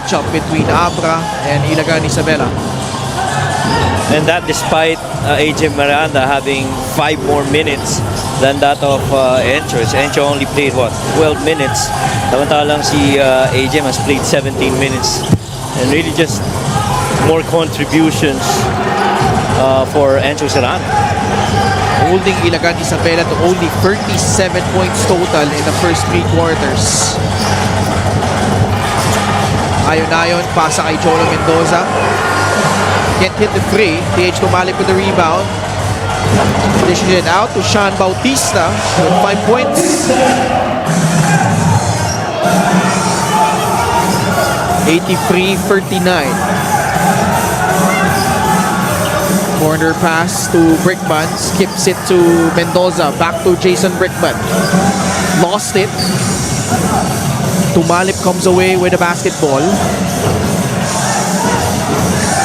matchup between Abra and Ilagan Isabela. And that despite AJ Miranda having 5 more minutes than that of Encho. Encho only played, what, 12 minutes. Samantalang si AJ has played 17 minutes. And really just more contributions for Encho Serrano. Holding Ilagan Isabela to only 37 points total in the first 3 quarters. Ayon, pasa kay Cholo Mendoza. Can't hit the free. TH Tumalip with the rebound. Dishes it out to Sean Bautista with 5 points. 83-39. Corner pass to Brickman. Skips it to Mendoza. Back to Jason Brickman. Lost it. Tumalip comes away with the basketball.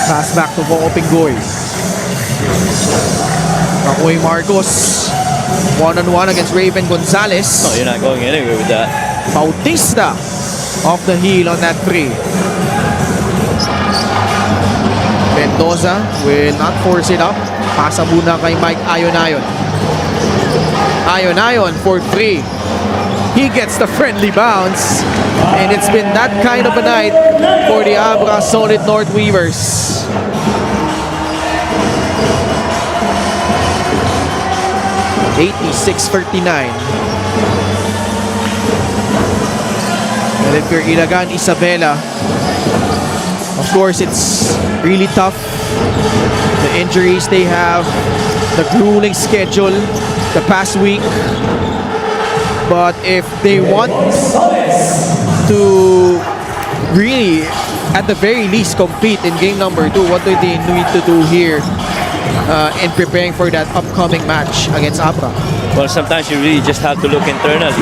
Pass back to Voco Pingoy. Makoy Marcos. One-on-one against Raven Gonzalez. No, you're not going anywhere with that. Bautista off the heel on that 3. Mendoza will not force it up. Pasa muna kay Mike Ayon. Ayon for 3. He gets the friendly bounce. And it's been that kind of a night for the Abra Solid North Weavers. $86-39. And if you're Ilagan Isabela, of course it's really tough. The injuries they have, the grueling schedule the past week. But if they want to really, at the very least, compete in game number 2, what do they need to do here in preparing for that upcoming match against Abra? Well, sometimes you really just have to look internally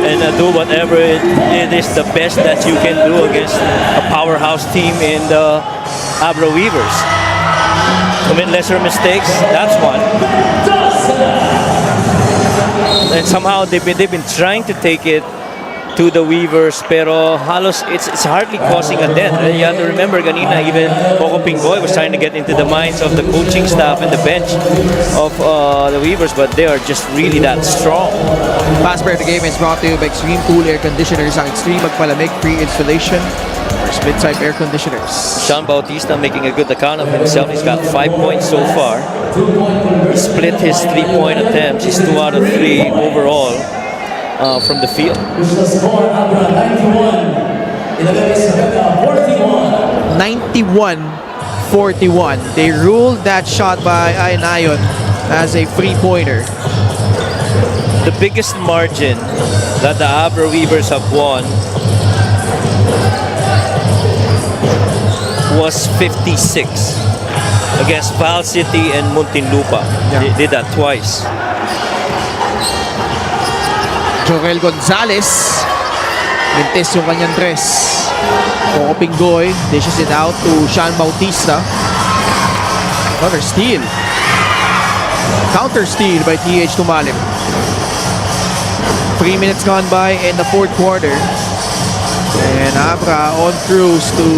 and do whatever it is the best that you can do against a powerhouse team in the Abra Weavers. Commit lesser mistakes, that's one. And somehow they've been trying to take it to the Weavers, pero halos it's hardly causing a dent. And you have to remember, ganina, even Voco Pingoy was trying to get into the minds of the coaching staff and the bench of the Weavers, but they are just really that strong. Fast Break the Game is brought to you by Extreme Cool Air Conditioners. Ang Extreme Magpalamig free installation or split-type air conditioners. Sean Bautista making a good account of himself. He's got 5 points so far. He split his 3-point attempts. He's 2 out of 3 overall from the field. 91-41. They ruled that shot by Ayon as a free-pointer. The biggest margin that the Abra Weavers have won was 56 against Val City and Muntinlupa. Yeah. They did that twice. Joel Gonzalez mintes yung kanyang dress. Voco Pingoy dishes it out to Sean Bautista. Another steal. Counter steal by TH Tumalip. 3 minutes gone by in the 4th quarter. And Abra on cruise to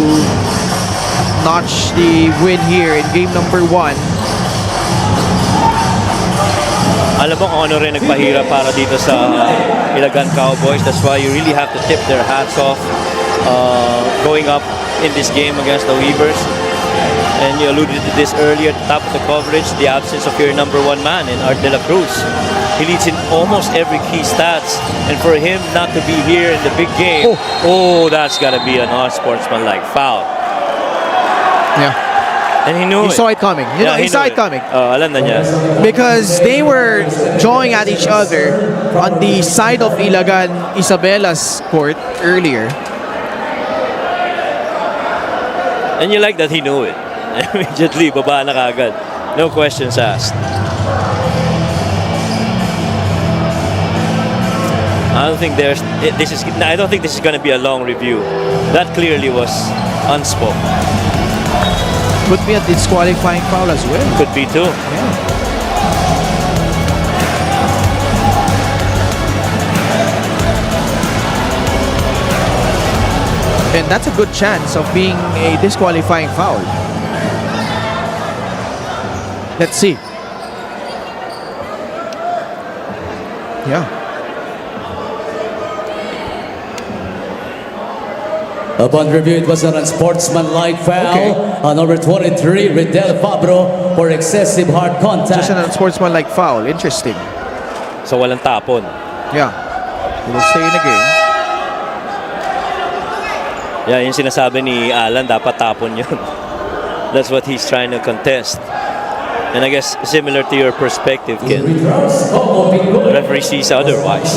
notch the win here in game number 1. Alam mo kung ano rin nagpahirap para dito sa Ilagan Cowboys. That's why you really have to tip their hats off going up in this game against the Weavers. And you alluded to this earlier at the top of the coverage, the absence of your number 1 man in Art De La Cruz. He leads in almost every key stats. And for him not to be here in the big game, that's got to be an unsportsmanlike foul. Yeah. And he knew He saw it coming. He saw it coming. Alam na niya. Because they were jawing at each other on the side of Ilagan Isabela's court earlier. And you like that he knew it. Immediately, baba na kagad. No questions asked. I don't think this is going to be a long review. That clearly was unspoken. Could be a disqualifying foul as well. Could be too. Yeah. And that's a good chance of being a disqualifying foul. Let's see. Yeah. Upon review, it was an unsportsmanlike foul Okay. on number 23, Abra, for excessive hard Just contact. an unsportsmanlike foul. Interesting. So walang tapon. Yeah. He will stay in the game. Yeah, yung sinasabi ni Alan, dapat tapon yun. That's what he's trying to contest. And I guess similar to your perspective, Ken, the referee sees otherwise.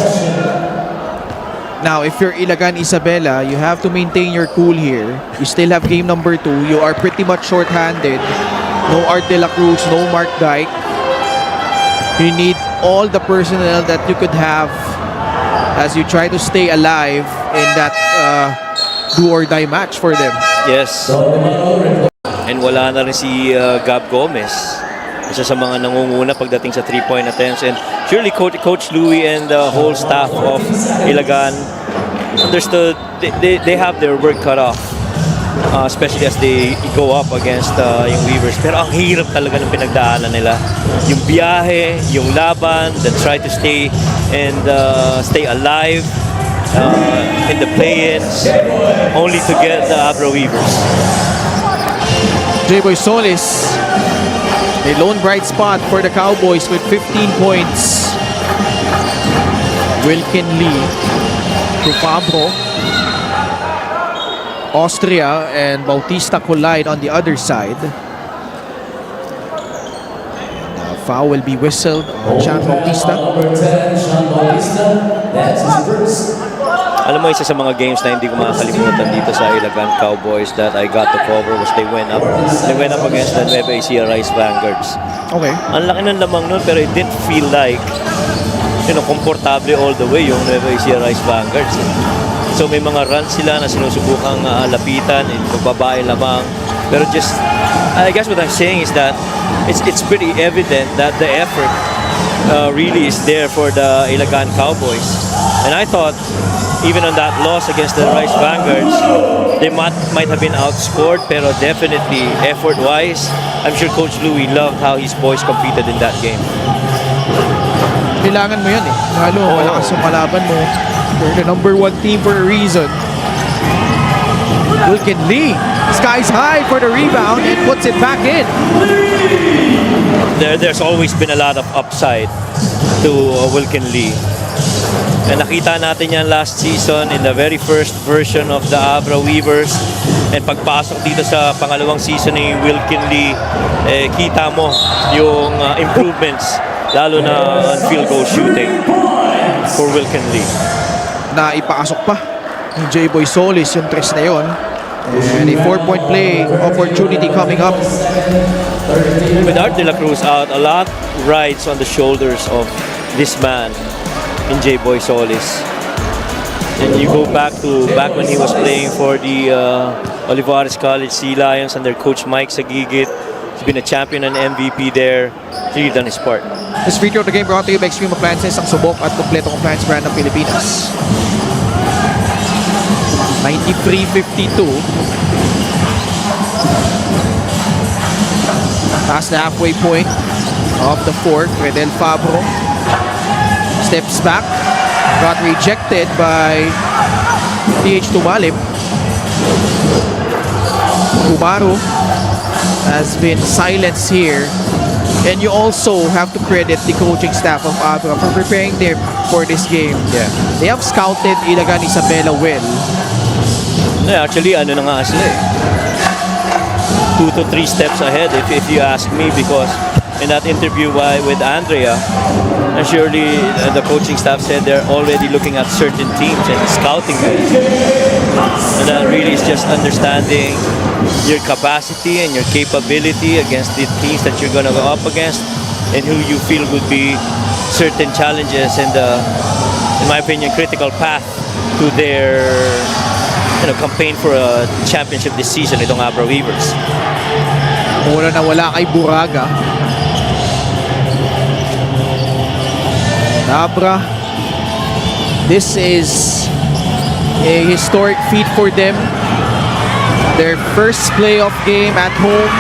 Now, if you're Ilagan Isabela, you have to maintain your cool here. You still have game number 2. You are pretty much short-handed. No Art De La Cruz, no Mark Dyke. You need all the personnel that you could have as you try to stay alive in that do-or-die match for them. Yes. And wala na rin si Gab Gomez. Isa sa mga nangunguna pagdating sa 3-point attempts. And surely Coach Louie and the whole staff of Ilagan understood they have their work cut off. Especially as they go up against yung Weavers. Pero ang hirap talaga ng pinagdaanan nila. Yung biyahe, yung laban, that try to stay and stay alive in the play-ins, only to get the Abra Weavers. J-Boy Solis, a lone bright spot for the Cowboys with 15 points. Wilkin Lee to Pablo. Austria and Bautista collide on the other side. And foul will be whistled on Sean Bautista. Number 10, Sean Bautista. That's his first. Alam mo, isa sa mga games na hindi ko makakalimutan dito sa Ilagan Cowboys that I got to cover was they went up against the Nueva Ecija Rice Vanguards. Okay. Ang laki ng lamang nun, pero it didn't feel like, komportable all the way yung Nueva Ecija Rice Vanguards. So may mga runs sila na sinusubukang lapitan, magbabae lamang. Pero just, I guess what I'm saying is that it's pretty evident that the effort really is there for the Ilagan Cowboys. And I thought, even on that loss against the Rice Vanguards, they might have been outscored, pero definitely effort-wise, I'm sure Coach Louie loved how his boys competed in that game. Kailangan mo yan eh. Lalo, malakas yung kalaban mo. You're the number 1 team for a reason. Wilkin Lee skies high for the rebound and puts it back in. There's always been a lot of upside to Wilkin Lee. And nakita natin yan last season in the very first version of the Abra Weavers. And pagpasok dito sa pangalawang season ni Wilkin Lee, kita mo yung improvements, lalo na on field goal shooting for Wilkin Lee. Na ipasok pa ni J-Boy Solis yung tres na yun. And a 4-point play opportunity coming up. With Art De La Cruz out, a lot rides on the shoulders of this man in J-Boy Solis. And you go back when he was playing for the Olivares College Sea Lions under Coach Mike Sagigit. He's been a champion and MVP there. He's really done his part. This video of the game brought to you by Extreme Appliances, ang subok at kompletong appliance brand ng Pilipinas. 93-52. Past the halfway point of the fourth, Redel Fabro steps back, got rejected by PH Tumalib. Kumaru has been silenced here. And you also have to credit the coaching staff of Abra for preparing them for this game. Yeah. They have scouted Ilagan Isabela well. Yeah, actually, ano na nga sila eh. 2 to 3 steps ahead if you ask me, because in that interview with Andrea, and surely the coaching staff said they're already looking at certain teams and scouting them. And that really is just understanding your capacity and your capability against the teams that you're going to go up against, and who you feel would be certain challenges and in my opinion, critical path to their campaign for a championship this season, itong Abra Weavers. Muna na wala kay Buraga. Abra, this is a historic feat for them. Their first playoff game at home.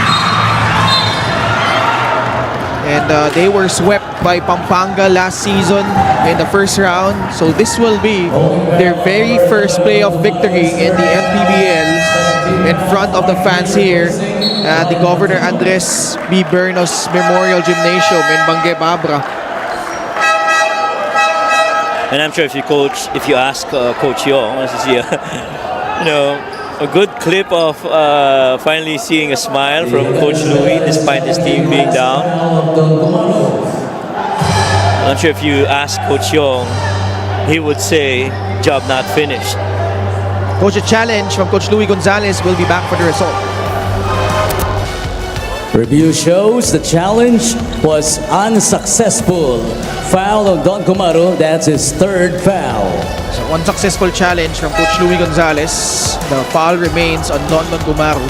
And they were swept by Pampanga last season in the first round. So this will be their very first playoff victory in the Mpbl in front of the fans here at the Governor Andres B. Bernos Memorial Gymnasium in Bangueb, Abra. And I'm sure if you ask Coach Yong, this is a good clip of finally seeing a smile from Coach Louis despite his team being down. I'm sure if you ask Coach Yong, he would say, job not finished. Coach, a challenge from Coach Louis Gonzalez will be back for the result. Review shows the challenge was unsuccessful. Foul on Don Kumaro, that's his third foul. So unsuccessful challenge from Coach Louis Gonzalez. The foul remains on Don Gumaru.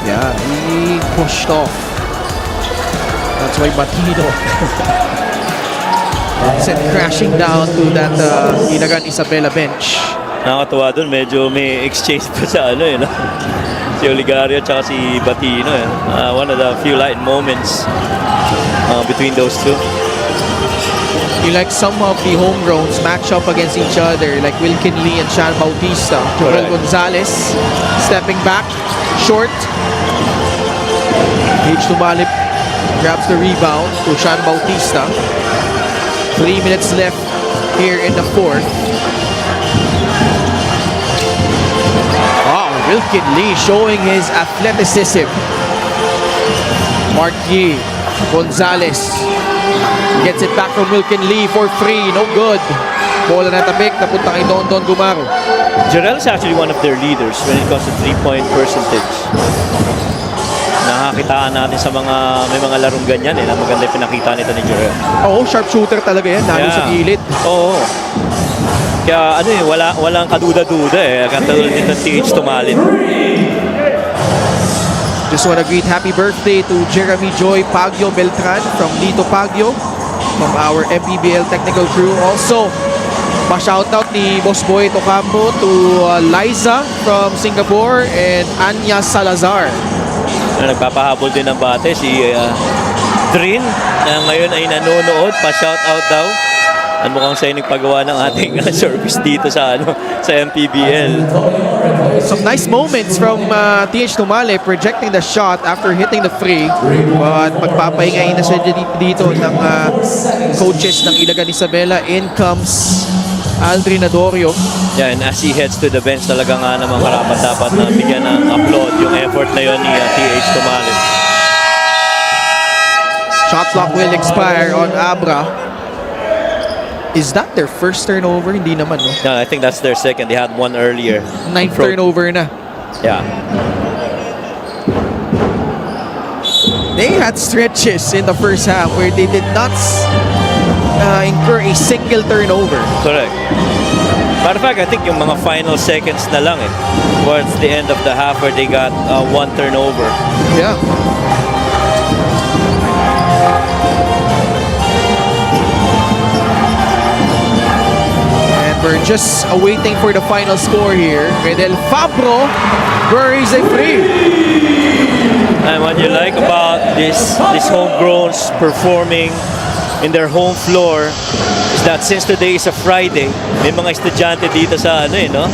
Yeah, he pushed off. That's why Batido sent crashing down to that Ilagan Isabela bench. Nakakatawa dun, medyo may exchange pa sa no? Si Oligario at saka si Batino. One of the few light moments between those two. You like some of the homegrowns match up against each other, like Wilkin Lee and Sean Bautista. Joel Gonzalez stepping back, short. H. Tumalip grabs the rebound to Sean Bautista. 3 minutes left here in the fourth. Wow, Wilkin Lee showing his athleticism. Mark Yee, Gonzalez gets it back from Wilkin Lee for free. No good. Bola na tabik. Napunta kay Don Gumaro. Jarrell is actually one of their leaders when it comes to three-point percentage. Nakakitaan natin sa may mga larong ganyan na maganda yung pinakita nito ni Jarrell. Oo, sharpshooter talaga yan. Lalo sa gilid. Oo. Kaya walang kaduda-duda katulad nito TH Tumalin. Just want to greet happy birthday to Jeremy Joy Pagyo Beltran from Lito Pagyo from our Mpbl technical crew. Also, pa-shoutout ni Boss Boy Tocampo to Liza from Singapore and Anya Salazar. Nagpapahabol din ng bate si Drin na ngayon ay nanonood. Pa-shoutout daw. Ano mukhang siya yung nagpagawa ng ating service dito sa Mpbl. Some nice moments from TH Tumale projecting the shot after hitting the free. But magpapahingayin na siya dito ng coaches ng Ilagan Isabela. In comes Aldrin Adorio. Yeah, and as he heads to the bench, talaga nga naman karapat-dapat na bigyan ng upload yung effort na yun ni TH Tumale. Shot clock will expire on Abra. Is that their first turnover? Hindi naman, no? No, I think that's their second. They had one earlier. Ninth turnover na. Yeah. They had stretches in the first half where they did not incur a single turnover. Correct. Matter of fact, I think yung mga final seconds na lang towards the end of the half where they got one turnover. Yeah. We're just awaiting for the final score here. Medel Fabro buries a free. And what you like about these homegrowns performing in their home floor is that since today is a Friday, may mga estudyante dito sa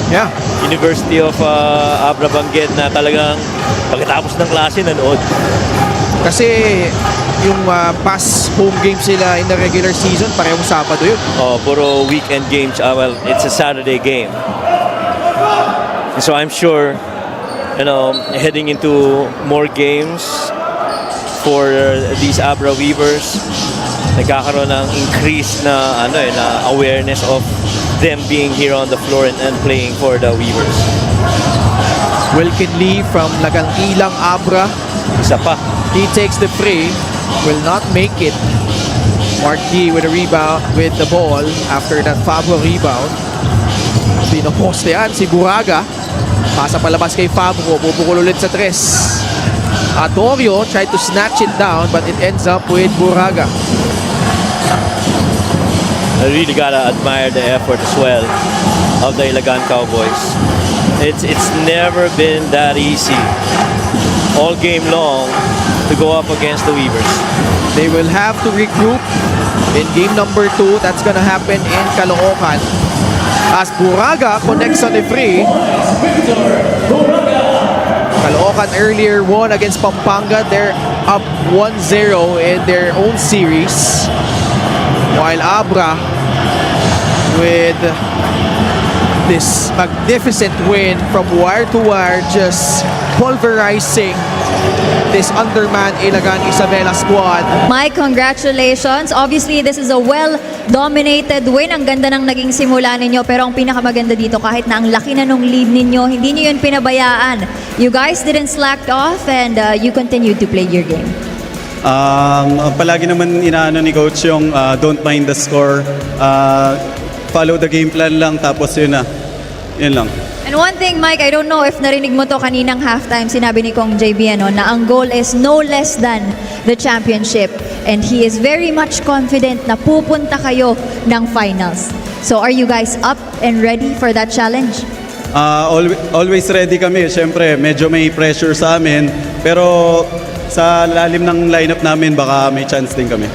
Yeah. University of Abra Bangued na talagang pagkatapos ng klase nanood. Kasi yung past home games sila in the regular season, parehong Sabado yun. Puro weekend games. Well, it's a Saturday game. And so I'm sure, heading into more games for these Abra Weavers, nagkakaroon ng increase na awareness of them being here on the floor and playing for the Weavers. Wilkin Lee from Lagantilang Abra. Isa pa. He takes the free, will not make it. Mark Yee with a rebound with the ball after that Fabro rebound. Pinopostean si Buraga. Pasa palabas kay Fabro, bubukol ulit sa tres. Adorio tried to snatch it down but it ends up with Buraga. I really gotta admire the effort as well of the Ilagan Cowboys. It's never been that easy all game long to go up against the Weavers. They will have to regroup in game number 2. That's gonna happen in Caloocan. As Buraga connects on the free. Caloocan earlier won against Pampanga. They're up 1-0 in their own series. While Abra with this magnificent win from wire to wire, just pulverizing this undermanned Ilagan Isabela squad. Mike, congratulations. Obviously, this is a well-dominated win. Ang ganda ng naging simula ninyo. Pero ang pinakamaganda dito, kahit na ang laki na nung lead ninyo, hindi nyo yun pinabayaan. You guys didn't slack off and you continued to play your game. Palagi naman inaano ni coach yung don't mind the score. Follow the game plan lang, tapos yun na. Yun lang. And one thing, Mike, I don't know if narinig mo to kaninang halftime, sinabi ni Kong JB na ang goal is no less than the championship. And he is very much confident na pupunta kayo ng finals. So are you guys up and ready for that challenge? Always ready kami. Siyempre, medyo may pressure sa amin. Pero sa lalim ng lineup namin, baka may chance din kami.